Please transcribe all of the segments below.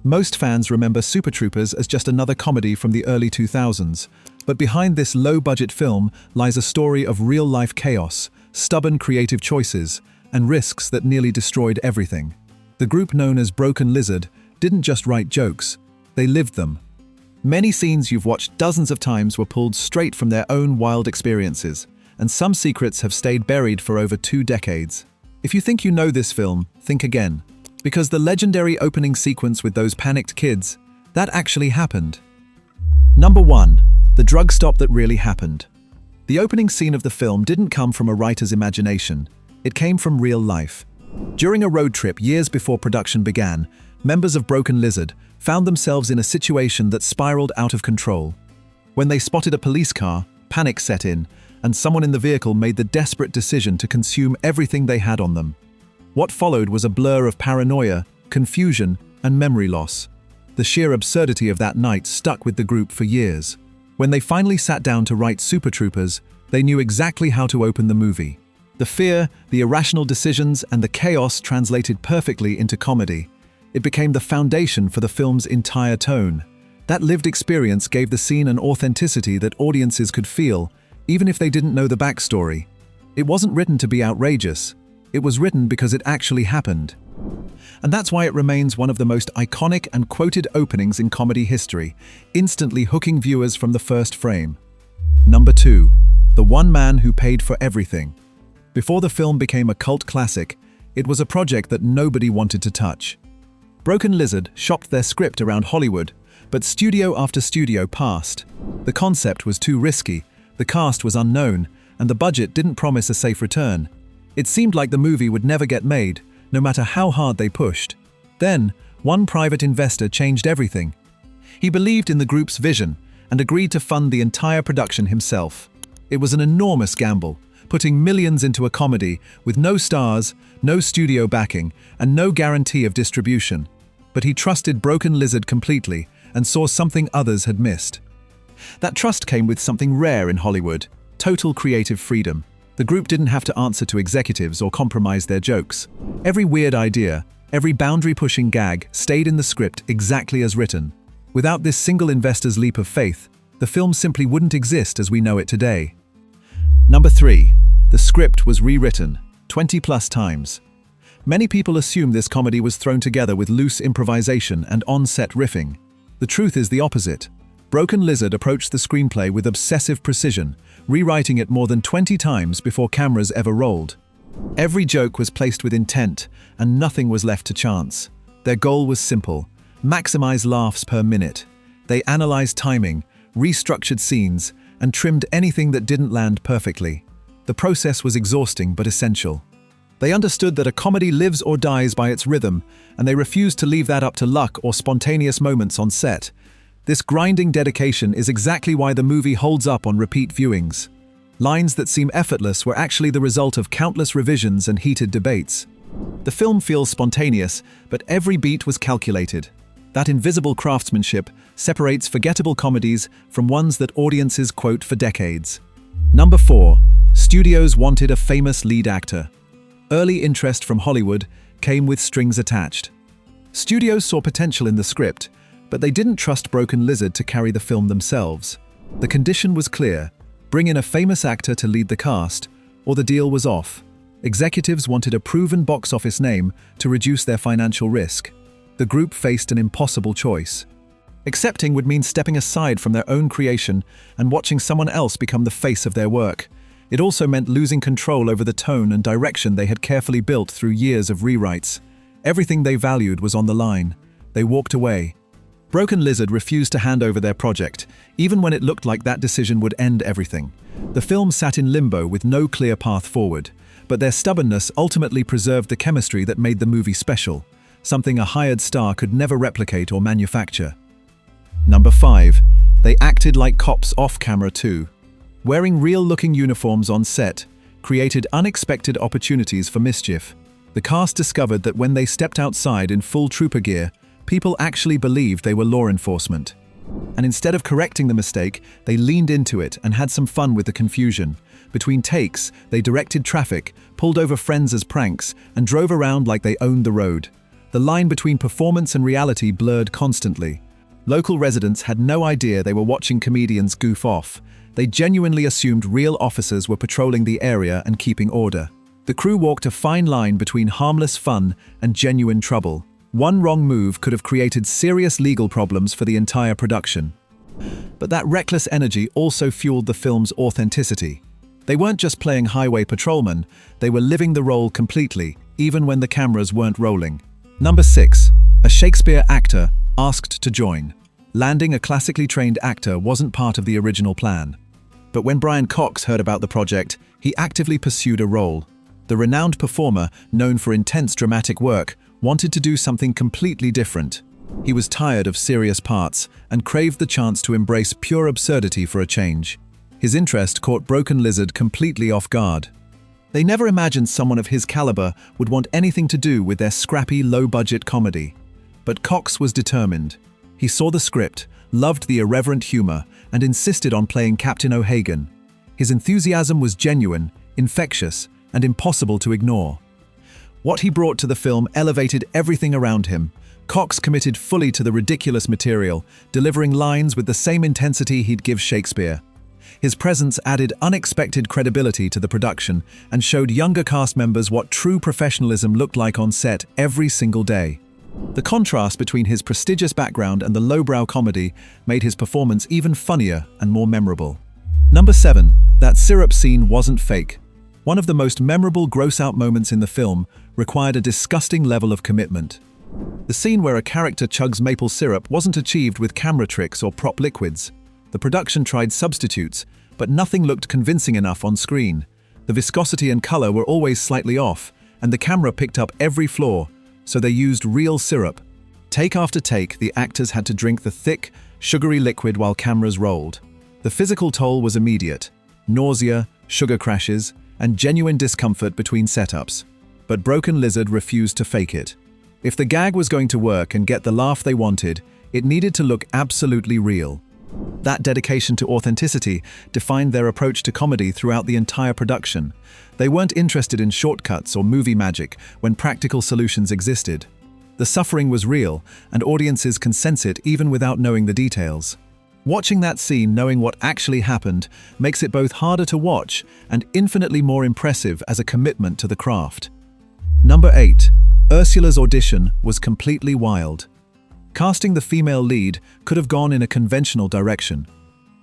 Most fans remember Super Troopers as just another comedy from the early 2000s, but behind this low-budget film lies a story of real-life chaos, stubborn creative choices, and risks that nearly destroyed everything. The group known as Broken Lizard didn't just write jokes, they lived them. Many scenes you've watched dozens of times were pulled straight from their own wild experiences, and some secrets have stayed buried for over 2 decades. If you think you know this film, think again. Because the legendary opening sequence with those panicked kids, that actually happened. Number 1. The drug stop that really happened. The opening scene of the film didn't come from a writer's imagination. It came from real life. During a road trip years before production began, members of Broken Lizard found themselves in a situation that spiraled out of control. When they spotted a police car, panic set in, and someone in the vehicle made the desperate decision to consume everything they had on them. What followed was a blur of paranoia, confusion, and memory loss. The sheer absurdity of that night stuck with the group for years. When they finally sat down to write Super Troopers, they knew exactly how to open the movie. The fear, the irrational decisions, and the chaos translated perfectly into comedy. It became the foundation for the film's entire tone. That lived experience gave the scene an authenticity that audiences could feel, even if they didn't know the backstory. It wasn't written to be outrageous. It was written because it actually happened. And that's why it remains one of the most iconic and quoted openings in comedy history, instantly hooking viewers from the first frame. Number 2. The one man who paid for everything. Before the film became a cult classic, it was a project that nobody wanted to touch. Broken Lizard shopped their script around Hollywood, but studio after studio passed. The concept was too risky, the cast was unknown, and the budget didn't promise a safe return. It seemed like the movie would never get made, no matter how hard they pushed. Then, one private investor changed everything. He believed in the group's vision and agreed to fund the entire production himself. It was an enormous gamble, putting millions into a comedy with no stars, no studio backing, and no guarantee of distribution. But he trusted Broken Lizard completely and saw something others had missed. That trust came with something rare in Hollywood: total creative freedom. The group didn't have to answer to executives or compromise their jokes. Every weird idea, every boundary-pushing gag stayed in the script exactly as written. Without this single investor's leap of faith, the film simply wouldn't exist as we know it today. Number 3. The script was rewritten 20+ times. Many people assume this comedy was thrown together with loose improvisation and on-set riffing. The truth is the opposite. Broken Lizard approached the screenplay with obsessive precision, rewriting it more than 20 times before cameras ever rolled. Every joke was placed with intent, and nothing was left to chance. Their goal was simple: maximize laughs per minute. They analyzed timing, restructured scenes, and trimmed anything that didn't land perfectly. The process was exhausting but essential. They understood that a comedy lives or dies by its rhythm, and they refused to leave that up to luck or spontaneous moments on set. This grinding dedication is exactly why the movie holds up on repeat viewings. Lines that seem effortless were actually the result of countless revisions and heated debates. The film feels spontaneous, but every beat was calculated. That invisible craftsmanship separates forgettable comedies from ones that audiences quote for decades. Number 4. Studios wanted a famous lead actor. Early interest from Hollywood came with strings attached. Studios saw potential in the script, but they didn't trust Broken Lizard to carry the film themselves. The condition was clear: bring in a famous actor to lead the cast, or the deal was off. Executives wanted a proven box office name to reduce their financial risk. The group faced an impossible choice. Accepting would mean stepping aside from their own creation and watching someone else become the face of their work. It also meant losing control over the tone and direction they had carefully built through years of rewrites. Everything they valued was on the line. They walked away. Broken Lizard refused to hand over their project, even when it looked like that decision would end everything. The film sat in limbo with no clear path forward, but their stubbornness ultimately preserved the chemistry that made the movie special, something a hired star could never replicate or manufacture. Number 5. They acted like cops off-camera too. Wearing real-looking uniforms on set created unexpected opportunities for mischief. The cast discovered that when they stepped outside in full trooper gear, people actually believed they were law enforcement. And instead of correcting the mistake, they leaned into it and had some fun with the confusion. Between takes, they directed traffic, pulled over friends as pranks, and drove around like they owned the road. The line between performance and reality blurred constantly. Local residents had no idea they were watching comedians goof off. They genuinely assumed real officers were patrolling the area and keeping order. The crew walked a fine line between harmless fun and genuine trouble. One wrong move could have created serious legal problems for the entire production. But that reckless energy also fueled the film's authenticity. They weren't just playing highway patrolmen, they were living the role completely, even when the cameras weren't rolling. Number 6. A Shakespeare actor asked to join. Landing a classically trained actor wasn't part of the original plan. But when Brian Cox heard about the project, he actively pursued a role. The renowned performer, known for intense dramatic work, wanted to do something completely different. He was tired of serious parts and craved the chance to embrace pure absurdity for a change. His interest caught Broken Lizard completely off guard. They never imagined someone of his caliber would want anything to do with their scrappy, low-budget comedy. But Cox was determined. He saw the script, loved the irreverent humor, and insisted on playing Captain O'Hagan. His enthusiasm was genuine, infectious, and impossible to ignore. What he brought to the film elevated everything around him. Cox committed fully to the ridiculous material, delivering lines with the same intensity he'd give Shakespeare. His presence added unexpected credibility to the production and showed younger cast members what true professionalism looked like on set every single day. The contrast between his prestigious background and the lowbrow comedy made his performance even funnier and more memorable. Number 7. That syrup scene wasn't fake. One of the most memorable gross-out moments in the film required a disgusting level of commitment. The scene where a character chugs maple syrup wasn't achieved with camera tricks or prop liquids. The production tried substitutes, but nothing looked convincing enough on screen. The viscosity and color were always slightly off, and the camera picked up every flaw, so they used real syrup. Take after take, the actors had to drink the thick, sugary liquid while cameras rolled. The physical toll was immediate: nausea, sugar crashes, and genuine discomfort between setups. But Broken Lizard refused to fake it. If the gag was going to work and get the laugh they wanted, it needed to look absolutely real. That dedication to authenticity defined their approach to comedy throughout the entire production. They weren't interested in shortcuts or movie magic when practical solutions existed. The suffering was real, and audiences can sense it even without knowing the details. Watching that scene knowing what actually happened makes it both harder to watch and infinitely more impressive as a commitment to the craft. Number 8. Ursula's audition was completely wild. Casting the female lead could have gone in a conventional direction.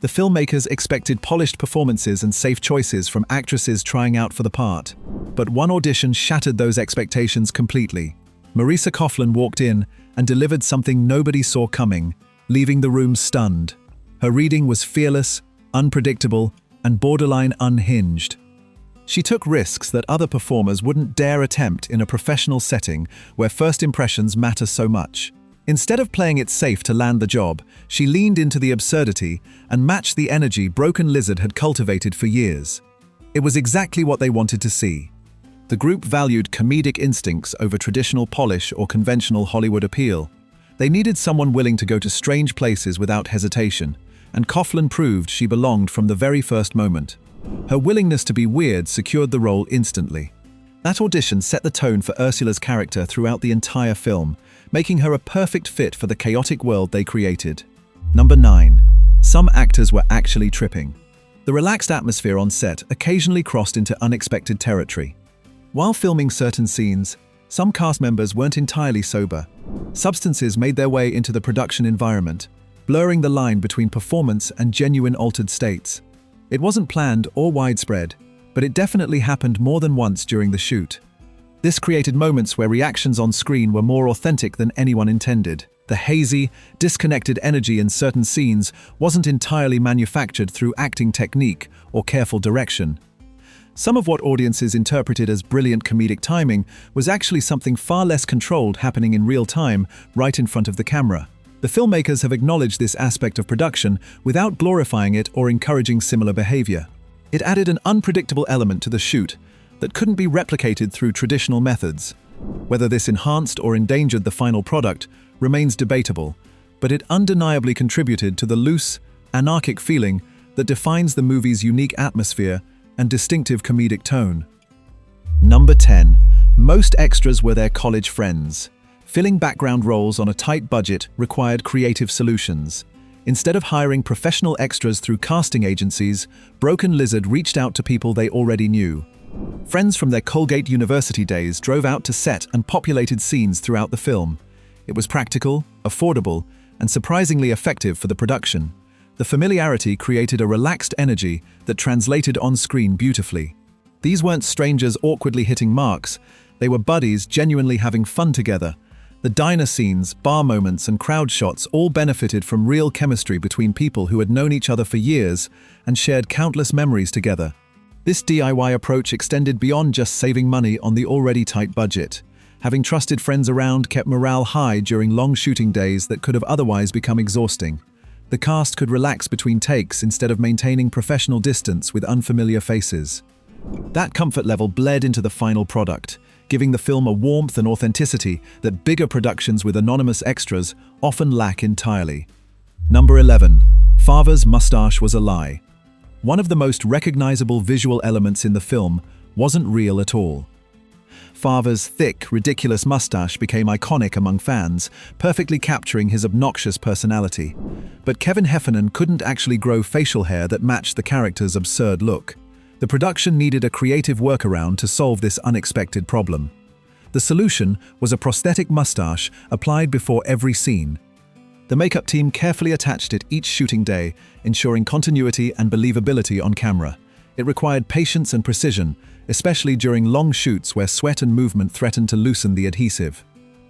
The filmmakers expected polished performances and safe choices from actresses trying out for the part. But one audition shattered those expectations completely. Marisa Coughlan walked in and delivered something nobody saw coming, leaving the room stunned. Her reading was fearless, unpredictable, and borderline unhinged. She took risks that other performers wouldn't dare attempt in a professional setting where first impressions matter so much. Instead of playing it safe to land the job, she leaned into the absurdity and matched the energy Broken Lizard had cultivated for years. It was exactly what they wanted to see. The group valued comedic instincts over traditional polish or conventional Hollywood appeal. They needed someone willing to go to strange places without hesitation, and Coughlan proved she belonged from the very first moment. Her willingness to be weird secured the role instantly. That audition set the tone for Ursula's character throughout the entire film, making her a perfect fit for the chaotic world they created. Number 9. Some actors were actually tripping. The relaxed atmosphere on set occasionally crossed into unexpected territory. While filming certain scenes, some cast members weren't entirely sober. Substances made their way into the production environment, blurring the line between performance and genuine altered states. It wasn't planned or widespread, but it definitely happened more than once during the shoot. This created moments where reactions on screen were more authentic than anyone intended. The hazy, disconnected energy in certain scenes wasn't entirely manufactured through acting technique or careful direction. Some of what audiences interpreted as brilliant comedic timing was actually something far less controlled happening in real time, right in front of the camera. The filmmakers have acknowledged this aspect of production without glorifying it or encouraging similar behavior. It added an unpredictable element to the shoot that couldn't be replicated through traditional methods. Whether this enhanced or endangered the final product remains debatable, but it undeniably contributed to the loose, anarchic feeling that defines the movie's unique atmosphere and distinctive comedic tone. Number 10. Most extras were their college friends. Filling background roles on a tight budget required creative solutions. Instead of hiring professional extras through casting agencies, Broken Lizard reached out to people they already knew. Friends from their Colgate University days drove out to set and populated scenes throughout the film. It was practical, affordable, and surprisingly effective for the production. The familiarity created a relaxed energy that translated on screen beautifully. These weren't strangers awkwardly hitting marks, they were buddies genuinely having fun together. The diner scenes, bar moments, and crowd shots all benefited from real chemistry between people who had known each other for years and shared countless memories together. This DIY approach extended beyond just saving money on the already tight budget. Having trusted friends around kept morale high during long shooting days that could have otherwise become exhausting. The cast could relax between takes instead of maintaining professional distance with unfamiliar faces. That comfort level bled into the final product, giving the film a warmth and authenticity that bigger productions with anonymous extras often lack entirely. Number 11. Farver's mustache was a lie. One of the most recognizable visual elements in the film wasn't real at all. Farver's thick, ridiculous mustache became iconic among fans, perfectly capturing his obnoxious personality. But Kevin Heffernan couldn't actually grow facial hair that matched the character's absurd look. The production needed a creative workaround to solve this unexpected problem. The solution was a prosthetic mustache applied before every scene. The makeup team carefully attached it each shooting day, ensuring continuity and believability on camera. It required patience and precision, especially during long shoots where sweat and movement threatened to loosen the adhesive.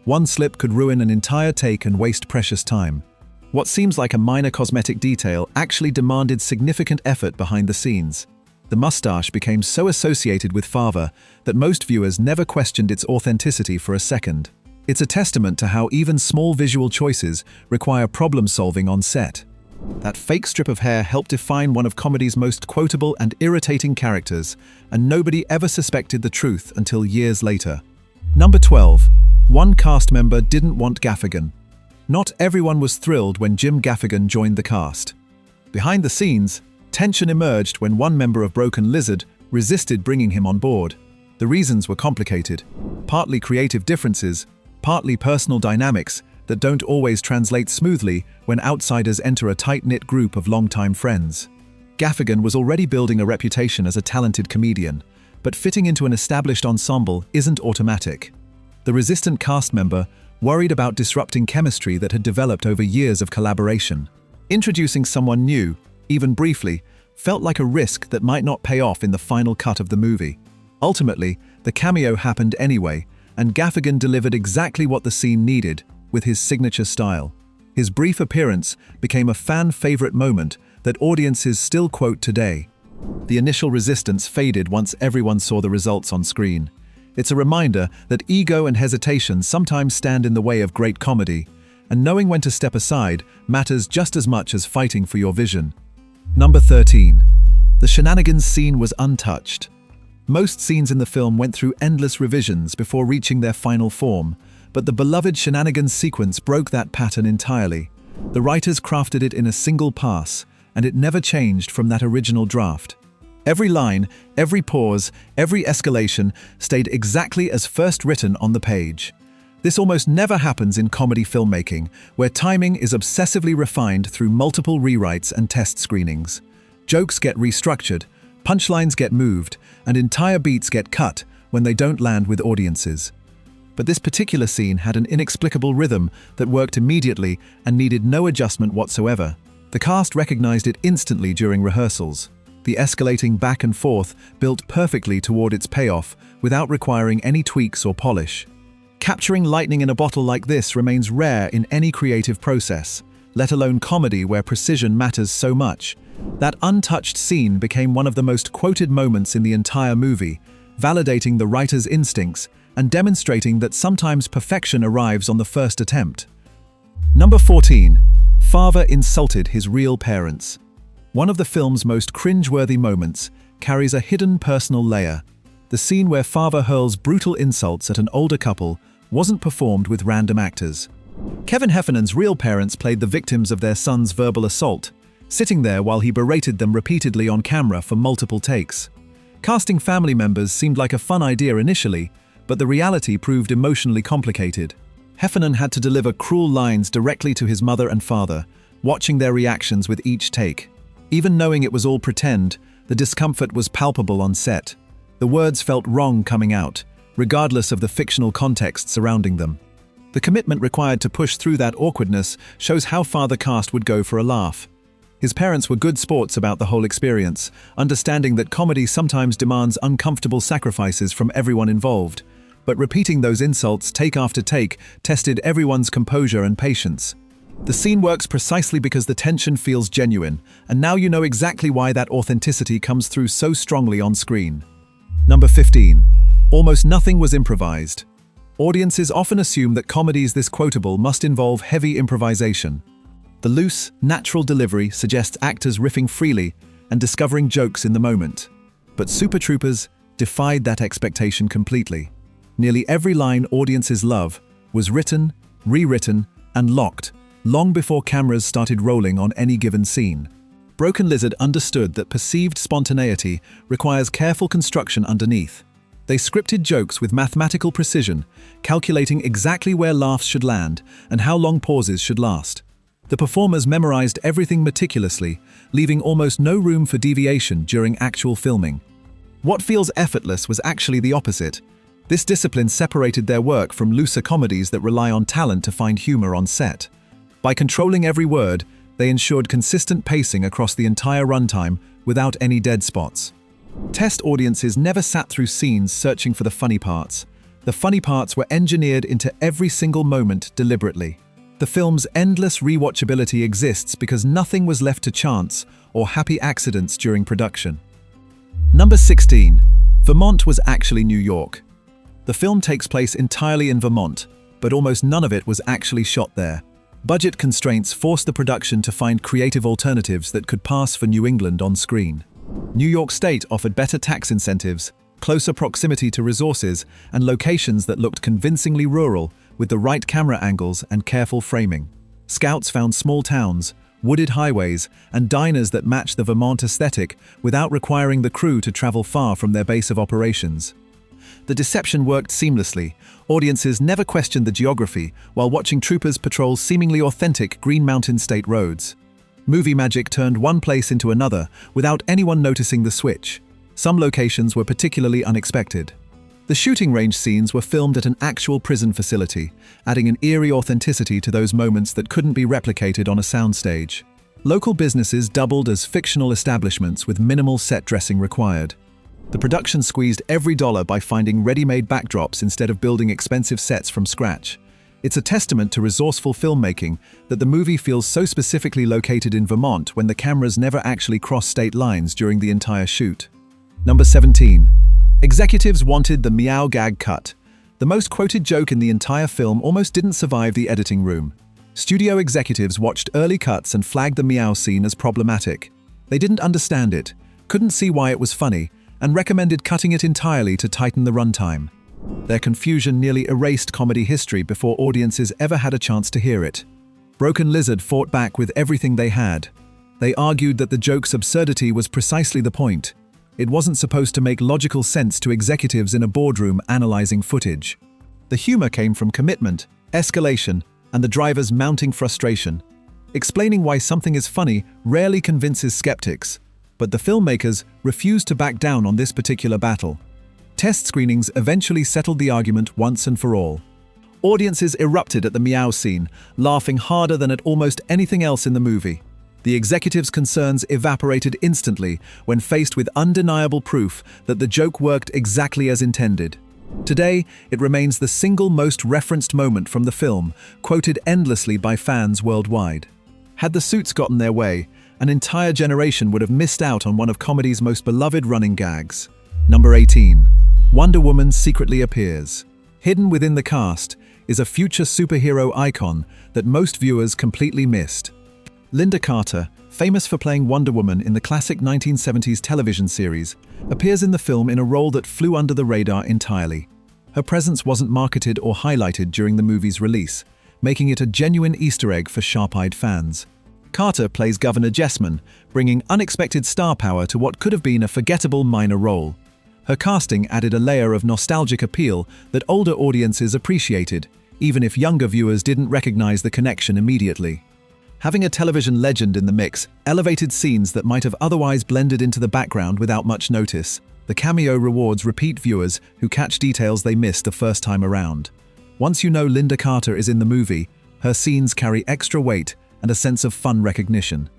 One slip could ruin an entire take and waste precious time. What seems like a minor cosmetic detail actually demanded significant effort behind the scenes. The mustache became so associated with Farver that most viewers never questioned its authenticity for a second. It's a testament to how even small visual choices require problem-solving on set. That fake strip of hair helped define one of comedy's most quotable and irritating characters, and nobody ever suspected the truth until years later. Number 12. One cast member didn't want Gaffigan. Not everyone was thrilled when Jim Gaffigan joined the cast. Behind the scenes, tension emerged when one member of Broken Lizard resisted bringing him on board. The reasons were complicated, partly creative differences, partly personal dynamics that don't always translate smoothly when outsiders enter a tight-knit group of longtime friends. Gaffigan was already building a reputation as a talented comedian, but fitting into an established ensemble isn't automatic. The resistant cast member worried about disrupting chemistry that had developed over years of collaboration. Introducing someone new, even briefly, felt like a risk that might not pay off in the final cut of the movie. Ultimately, the cameo happened anyway, and Gaffigan delivered exactly what the scene needed, with his signature style. His brief appearance became a fan-favorite moment that audiences still quote today. The initial resistance faded once everyone saw the results on screen. It's a reminder that ego and hesitation sometimes stand in the way of great comedy, and knowing when to step aside matters just as much as fighting for your vision. Number 13. The shenanigans scene was untouched. Most scenes in the film went through endless revisions before reaching their final form, but the beloved shenanigans sequence broke that pattern entirely. The writers crafted it in a single pass, and it never changed from that original draft. Every line, every pause, every escalation stayed exactly as first written on the page. This almost never happens in comedy filmmaking, where timing is obsessively refined through multiple rewrites and test screenings. Jokes get restructured, punchlines get moved, and entire beats get cut when they don't land with audiences. But this particular scene had an inexplicable rhythm that worked immediately and needed no adjustment whatsoever. The cast recognized it instantly during rehearsals. The escalating back and forth built perfectly toward its payoff without requiring any tweaks or polish. Capturing lightning in a bottle like this remains rare in any creative process, let alone comedy where precision matters so much. That untouched scene became one of the most quoted moments in the entire movie, validating the writer's instincts and demonstrating that sometimes perfection arrives on the first attempt. Number 14. Farver insulted his real parents. One of the film's most cringe-worthy moments carries a hidden personal layer. The scene where Farver hurls brutal insults at an older couple wasn't performed with random actors. Kevin Heffernan's real parents played the victims of their son's verbal assault, sitting there while he berated them repeatedly on camera for multiple takes. Casting family members seemed like a fun idea initially, but the reality proved emotionally complicated. Heffernan had to deliver cruel lines directly to his mother and father, watching their reactions with each take. Even knowing it was all pretend, the discomfort was palpable on set. The words felt wrong coming out, regardless of the fictional context surrounding them. The commitment required to push through that awkwardness shows how far the cast would go for a laugh. His parents were good sports about the whole experience, understanding that comedy sometimes demands uncomfortable sacrifices from everyone involved. But repeating those insults take after take tested everyone's composure and patience. The scene works precisely because the tension feels genuine, and now you know exactly why that authenticity comes through so strongly on screen. Number 15. Almost nothing was improvised. Audiences often assume that comedies this quotable must involve heavy improvisation. The loose, natural delivery suggests actors riffing freely and discovering jokes in the moment. But Super Troopers defied that expectation completely. Nearly every line audiences love was written, rewritten, and locked long before cameras started rolling on any given scene. Broken Lizard understood that perceived spontaneity requires careful construction underneath. They scripted jokes with mathematical precision, calculating exactly where laughs should land and how long pauses should last. The performers memorized everything meticulously, leaving almost no room for deviation during actual filming. What feels effortless was actually the opposite. This discipline separated their work from looser comedies that rely on talent to find humor on set. By controlling every word, they ensured consistent pacing across the entire runtime without any dead spots. Test audiences never sat through scenes searching for the funny parts. The funny parts were engineered into every single moment deliberately. The film's endless rewatchability exists because nothing was left to chance or happy accidents during production. Number 16. Vermont was actually New York. The film takes place entirely in Vermont, but almost none of it was actually shot there. Budget constraints forced the production to find creative alternatives that could pass for New England on screen. New York State offered better tax incentives, closer proximity to resources, and locations that looked convincingly rural with the right camera angles and careful framing. Scouts found small towns, wooded highways, and diners that matched the Vermont aesthetic without requiring the crew to travel far from their base of operations. The deception worked seamlessly. Audiences never questioned the geography while watching troopers patrol seemingly authentic Green Mountain State roads. Movie magic turned one place into another without anyone noticing the switch. Some locations were particularly unexpected. The shooting range scenes were filmed at an actual prison facility, adding an eerie authenticity to those moments that couldn't be replicated on a soundstage. Local businesses doubled as fictional establishments with minimal set dressing required. The production squeezed every dollar by finding ready-made backdrops instead of building expensive sets from scratch. It's a testament to resourceful filmmaking that the movie feels so specifically located in Vermont when the cameras never actually cross state lines during the entire shoot. Number 17. Executives wanted the meow gag cut. The most quoted joke in the entire film almost didn't survive the editing room. Studio executives watched early cuts and flagged the meow scene as problematic. They didn't understand it, couldn't see why it was funny, and recommended cutting it entirely to tighten the runtime. Their confusion nearly erased comedy history before audiences ever had a chance to hear it. Broken Lizard fought back with everything they had. They argued that the joke's absurdity was precisely the point. It wasn't supposed to make logical sense to executives in a boardroom analyzing footage. The humor came from commitment, escalation, and the driver's mounting frustration. Explaining why something is funny rarely convinces skeptics, but the filmmakers refused to back down on this particular battle. Test screenings eventually settled the argument once and for all. Audiences erupted at the meow scene, laughing harder than at almost anything else in the movie. The executives' concerns evaporated instantly when faced with undeniable proof that the joke worked exactly as intended. Today, it remains the single most referenced moment from the film, quoted endlessly by fans worldwide. Had the suits gotten their way, an entire generation would have missed out on one of comedy's most beloved running gags. Number 18. Wonder Woman secretly appears. Hidden within the cast is a future superhero icon that most viewers completely missed. Linda Carter, famous for playing Wonder Woman in the classic 1970s television series, appears in the film in a role that flew under the radar entirely. Her presence wasn't marketed or highlighted during the movie's release, making it a genuine Easter egg for sharp-eyed fans. Carter plays Governor Jessman, bringing unexpected star power to what could have been a forgettable minor role. Her casting added a layer of nostalgic appeal that older audiences appreciated, even if younger viewers didn't recognize the connection immediately. Having a television legend in the mix elevated scenes that might have otherwise blended into the background without much notice. The cameo rewards repeat viewers who catch details they missed the first time around. Once you know Linda Carter is in the movie, her scenes carry extra weight and a sense of fun recognition.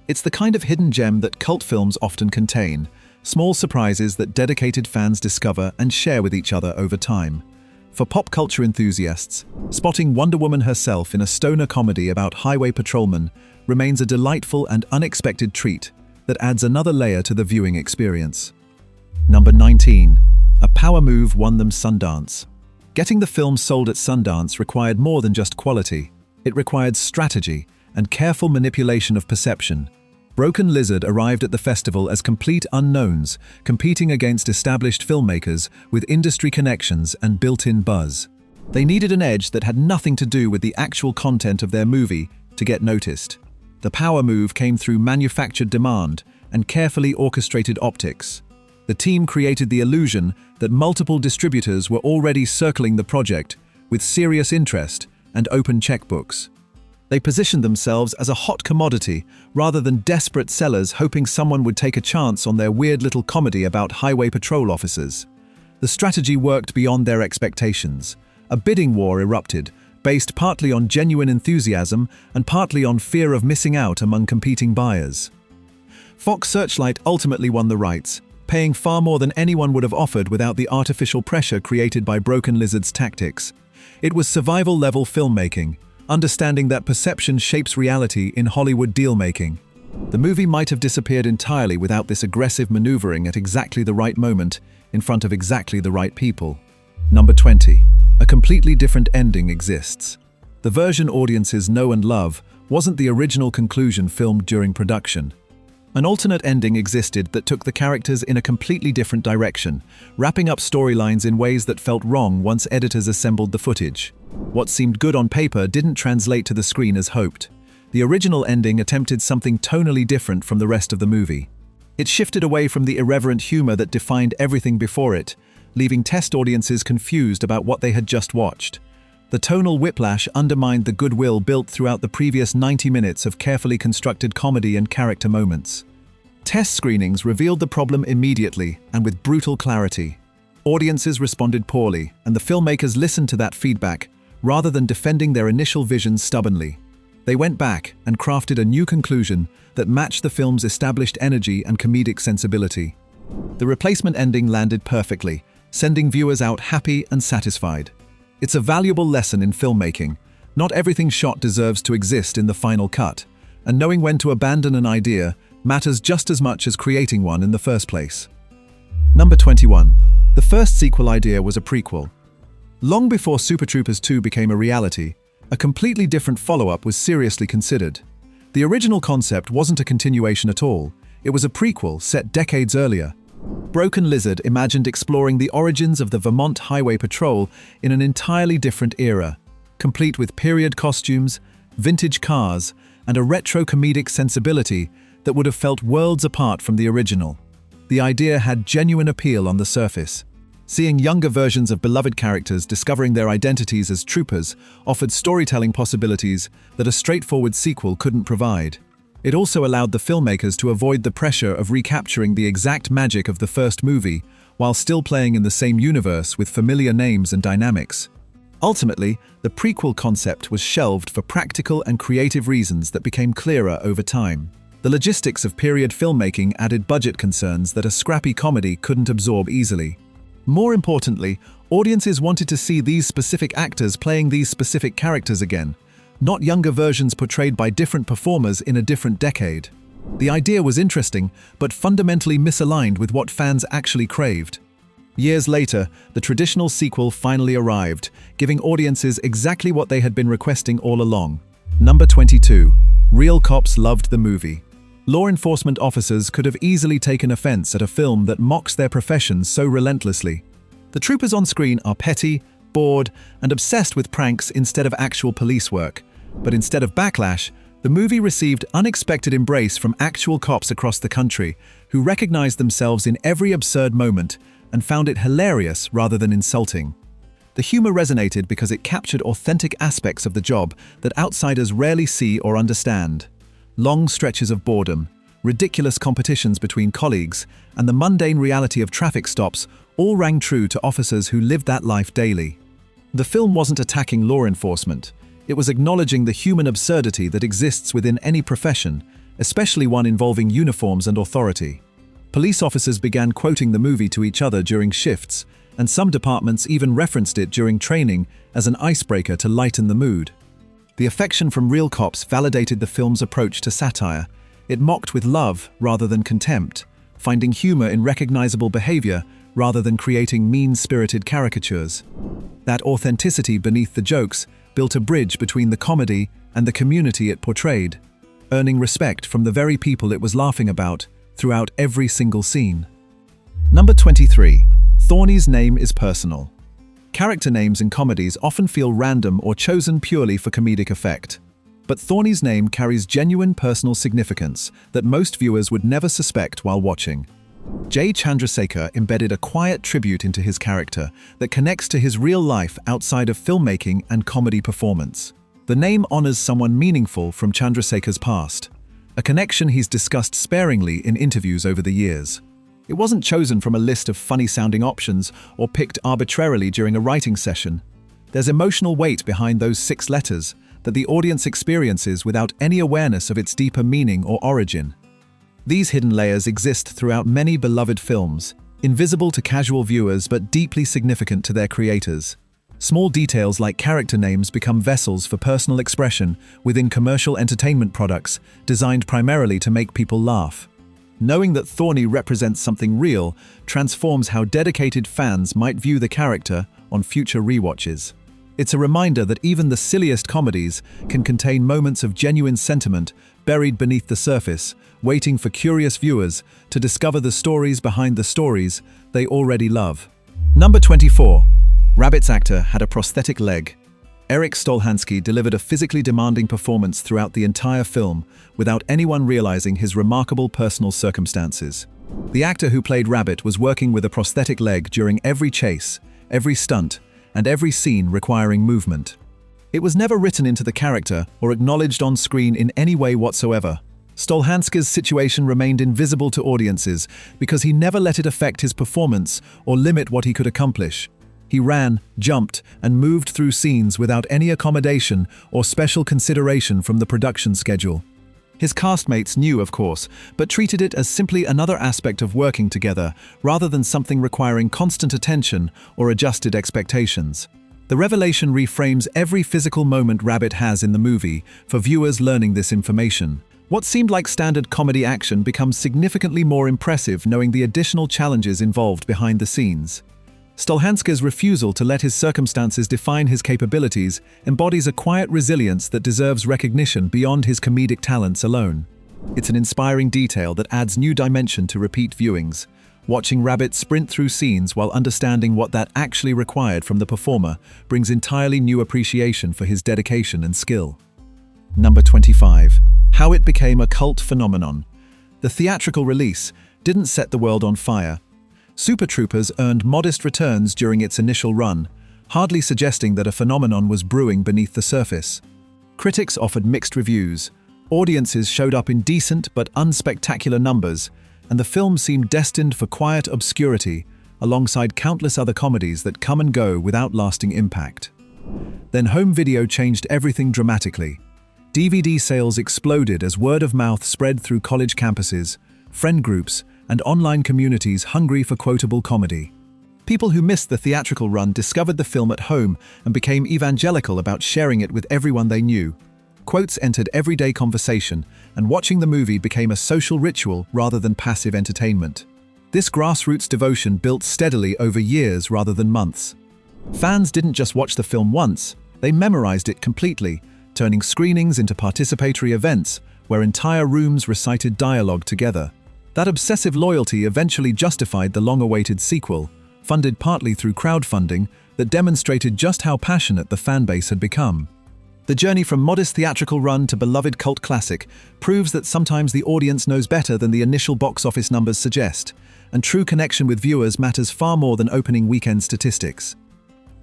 It's the kind of hidden gem that cult films often contain, small surprises that dedicated fans discover and share with each other over time. For pop culture enthusiasts, spotting Wonder Woman herself in a stoner comedy about highway patrolmen remains a delightful and unexpected treat that adds another layer to the viewing experience. Number 19. A power move won them Sundance. Getting the film sold at Sundance required more than just quality. It required strategy and careful manipulation of perception. Broken Lizard arrived at the festival as complete unknowns, competing against established filmmakers with industry connections and built-in buzz. They needed an edge that had nothing to do with the actual content of their movie to get noticed. The power move came through manufactured demand and carefully orchestrated optics. The team created the illusion that multiple distributors were already circling the project with serious interest and open checkbooks. They positioned themselves as a hot commodity rather than desperate sellers hoping someone would take a chance on their weird little comedy about highway patrol officers. The strategy worked beyond their expectations. A bidding war erupted, based partly on genuine enthusiasm and partly on fear of missing out among competing buyers. Fox Searchlight ultimately won the rights, paying far more than anyone would have offered without the artificial pressure created by Broken Lizard's tactics. It was survival-level filmmaking, understanding that perception shapes reality in Hollywood deal-making. The movie might have disappeared entirely without this aggressive maneuvering at exactly the right moment, in front of exactly the right people. Number 20. A completely different ending exists. The version audiences know and love wasn't the original conclusion filmed during production. An alternate ending existed that took the characters in a completely different direction, wrapping up storylines in ways that felt wrong once editors assembled the footage. What seemed good on paper didn't translate to the screen as hoped. The original ending attempted something tonally different from the rest of the movie. It shifted away from the irreverent humor that defined everything before it, leaving test audiences confused about what they had just watched. The tonal whiplash undermined the goodwill built throughout the previous 90 minutes of carefully constructed comedy and character moments. Test screenings revealed the problem immediately and with brutal clarity. Audiences responded poorly, and the filmmakers listened to that feedback rather than defending their initial vision stubbornly. They went back and crafted a new conclusion that matched the film's established energy and comedic sensibility. The replacement ending landed perfectly, sending viewers out happy and satisfied. It's a valuable lesson in filmmaking. Not everything shot deserves to exist in the final cut, and knowing when to abandon an idea matters just as much as creating one in the first place. Number 21. The first sequel idea was a prequel. Long before Super Troopers 2 became a reality, a completely different follow-up was seriously considered. The original concept wasn't a continuation at all. It was a prequel set decades earlier. Broken Lizard imagined exploring the origins of the Vermont Highway Patrol in an entirely different era, complete with period costumes, vintage cars, and a retro comedic sensibility that would have felt worlds apart from the original. The idea had genuine appeal on the surface. Seeing younger versions of beloved characters discovering their identities as troopers offered storytelling possibilities that a straightforward sequel couldn't provide. It also allowed the filmmakers to avoid the pressure of recapturing the exact magic of the first movie while still playing in the same universe with familiar names and dynamics. Ultimately, the prequel concept was shelved for practical and creative reasons that became clearer over time. The logistics of period filmmaking added budget concerns that a scrappy comedy couldn't absorb easily. More importantly, audiences wanted to see these specific actors playing these specific characters again, not younger versions portrayed by different performers in a different decade. The idea was interesting, but fundamentally misaligned with what fans actually craved. Years later, the traditional sequel finally arrived, giving audiences exactly what they had been requesting all along. Number 22. Real cops loved the movie. Law enforcement officers could have easily taken offense at a film that mocks their profession so relentlessly. The troopers on screen are petty, bored, and obsessed with pranks instead of actual police work. But instead of backlash, the movie received unexpected embrace from actual cops across the country who recognized themselves in every absurd moment and found it hilarious rather than insulting. The humor resonated because it captured authentic aspects of the job that outsiders rarely see or understand. Long stretches of boredom, ridiculous competitions between colleagues, and the mundane reality of traffic stops all rang true to officers who lived that life daily. The film wasn't attacking law enforcement. It was acknowledging the human absurdity that exists within any profession, especially one involving uniforms and authority. Police officers began quoting the movie to each other during shifts, and some departments even referenced it during training as an icebreaker to lighten the mood. The affection from real cops validated the film's approach to satire. It mocked with love rather than contempt, finding humor in recognizable behavior rather than creating mean-spirited caricatures. That authenticity beneath the jokes built a bridge between the comedy and the community it portrayed, earning respect from the very people it was laughing about throughout every single scene. Number 23. Thorny's name is personal. Character names in comedies often feel random or chosen purely for comedic effect. But Thorny's name carries genuine personal significance that most viewers would never suspect while watching. J. Chandrasekhar embedded a quiet tribute into his character that connects to his real life outside of filmmaking and comedy performance. The name honors someone meaningful from Chandrasekhar's past, a connection he's discussed sparingly in interviews over the years. It wasn't chosen from a list of funny-sounding options or picked arbitrarily during a writing session. There's emotional weight behind those 6 letters that the audience experiences without any awareness of its deeper meaning or origin. These hidden layers exist throughout many beloved films, invisible to casual viewers but deeply significant to their creators. Small details like character names become vessels for personal expression within commercial entertainment products designed primarily to make people laugh. Knowing that Thorny represents something real transforms how dedicated fans might view the character on future rewatches. It's a reminder that even the silliest comedies can contain moments of genuine sentiment buried beneath the surface, waiting for curious viewers to discover the stories behind the stories they already love. Number 24. Rabbit's actor had a prosthetic leg. Eric Stolhansky delivered a physically demanding performance throughout the entire film without anyone realizing his remarkable personal circumstances. The actor who played Rabbit was working with a prosthetic leg during every chase, every stunt, and every scene requiring movement. It was never written into the character or acknowledged on screen in any way whatsoever. Stolhansky's situation remained invisible to audiences because he never let it affect his performance or limit what he could accomplish. He ran, jumped, and moved through scenes without any accommodation or special consideration from the production schedule. His castmates knew, of course, but treated it as simply another aspect of working together, rather than something requiring constant attention or adjusted expectations. The revelation reframes every physical moment Rabbit has in the movie for viewers learning this information. What seemed like standard comedy action becomes significantly more impressive knowing the additional challenges involved behind the scenes. Stolhansky's refusal to let his circumstances define his capabilities embodies a quiet resilience that deserves recognition beyond his comedic talents alone. It's an inspiring detail that adds new dimension to repeat viewings, watching Rabbit sprint through scenes while understanding what that actually required from the performer brings entirely new appreciation for his dedication and skill. Number 25. How it became a cult phenomenon. The theatrical release didn't set the world on fire. Super Troopers earned modest returns during its initial run, hardly suggesting that a phenomenon was brewing beneath the surface. Critics offered mixed reviews, audiences showed up in decent but unspectacular numbers, and the film seemed destined for quiet obscurity, alongside countless other comedies that come and go without lasting impact. Then home video changed everything dramatically. DVD sales exploded as word of mouth spread through college campuses, friend groups, and online communities hungry for quotable comedy. People who missed the theatrical run discovered the film at home and became evangelical about sharing it with everyone they knew. Quotes entered everyday conversation, and watching the movie became a social ritual rather than passive entertainment. This grassroots devotion built steadily over years rather than months. Fans didn't just watch the film once, they memorized it completely, turning screenings into participatory events where entire rooms recited dialogue together. That obsessive loyalty eventually justified the long-awaited sequel, funded partly through crowdfunding, that demonstrated just how passionate the fanbase had become. The journey from modest theatrical run to beloved cult classic proves that sometimes the audience knows better than the initial box office numbers suggest, and true connection with viewers matters far more than opening weekend statistics.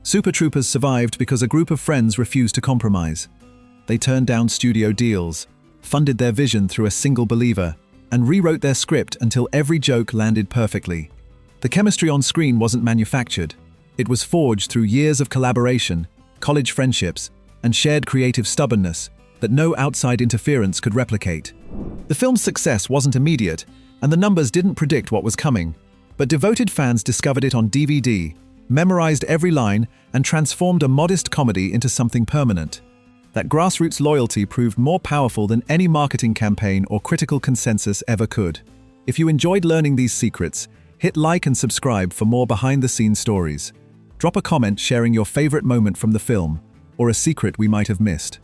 Super Troopers survived because a group of friends refused to compromise. They turned down studio deals, funded their vision through a single believer, and rewrote their script until every joke landed perfectly. The chemistry on screen wasn't manufactured. It was forged through years of collaboration, college friendships, and shared creative stubbornness that no outside interference could replicate. The film's success wasn't immediate, and the numbers didn't predict what was coming, but devoted fans discovered it on DVD, memorized every line, and transformed a modest comedy into something permanent. That grassroots loyalty proved more powerful than any marketing campaign or critical consensus ever could. If you enjoyed learning these secrets, hit like and subscribe for more behind-the-scenes stories. Drop a comment sharing your favorite moment from the film, or a secret we might have missed.